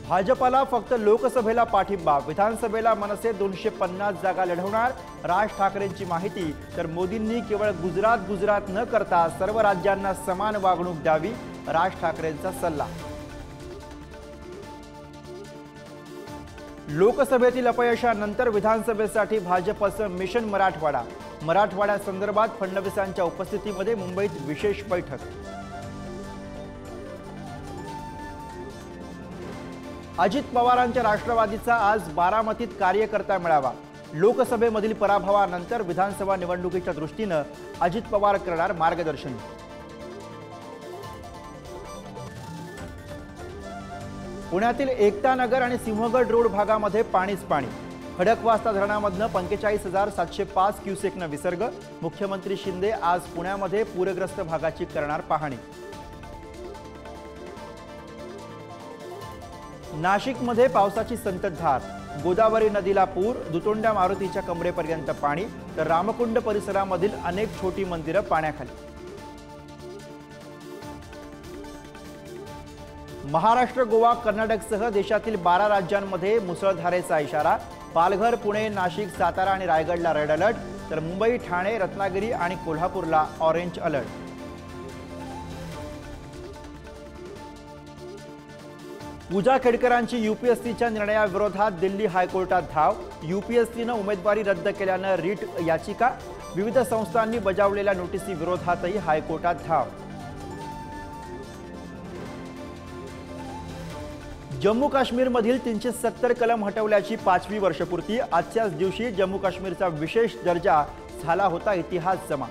भाजपला फक्त लोकसभेला पाठिंबा, विधानसभेला मनसे 250 जागा लढवणार राज ठाकरेंची माहिती। तर मोदींनी केवळ गुजरात न करता सर्व राज्यांना समान वागणूक द्यावी, राज ठाकरेंचा सल्ला। लोकसभेतील अपयशानंतर विधानसभेसाठी भाजपचं मिशन मराठवाडा, मराठवाड्यासंदर्भात फडणवीसांच्या उपस्थितीमध्ये मुंबईत विशेष बैठक। अजित पवारांच्या राष्ट्रवादीचा आज बारामतीत कार्यकर्ता मेळावा। लोकसभेमधील पराभवानंतर विधानसभा निवडणुकीच्या दृष्टीने अजित पवार करणार मार्गदर्शन। पुण्यातील एकता नगर आणि सिंहगड रोड भागामध्ये पाणीच पाणी। खडकवासला धरणामधून 45,705 क्युसेकने विसर्ग। मुख्यमंत्री शिंदे आज पुण्यामध्ये पूरग्रस्त भागाची करणार पाहणी। नाशिकमध्ये पावसाची संततधार, गोदावरी नदीला पूर, दुतोंड्या मारुतीच्या कमरेपर्यंत पाणी, तर रामकुंड परिसरामधील अनेक छोटी मंदिरं पाण्याखाली। महाराष्ट्र, गोवा, कर्नाटकसह देशातील 12 राज्यांमध्ये मुसळधारेचा इशारा। पालघर, पुणे, नाशिक, सातारा आणि रायगडला रेड अलर्ट, तर मुंबई, ठाणे, रत्नागिरी आणि कोल्हापूरला ऑरेंज अलर्ट। पूजा खेडकरांची यूपीएससीच्या निर्णयाविरोधात दिल्ली हायकोर्टात धाव। यूपीएससीने उमेदवारी रद्द केल्याने रीट याचिका, विविध संस्थांनी बजावलेल्या नोटिसी विरोधातही हायकोर्टात धाव। जम्मू काश्मीरमधील 370 कलम हटवल्याची 5वी वर्षपूर्ती। आजच्याच दिवशी जम्मू काश्मीरचा विशेष दर्जा झाला होता इतिहास जमा।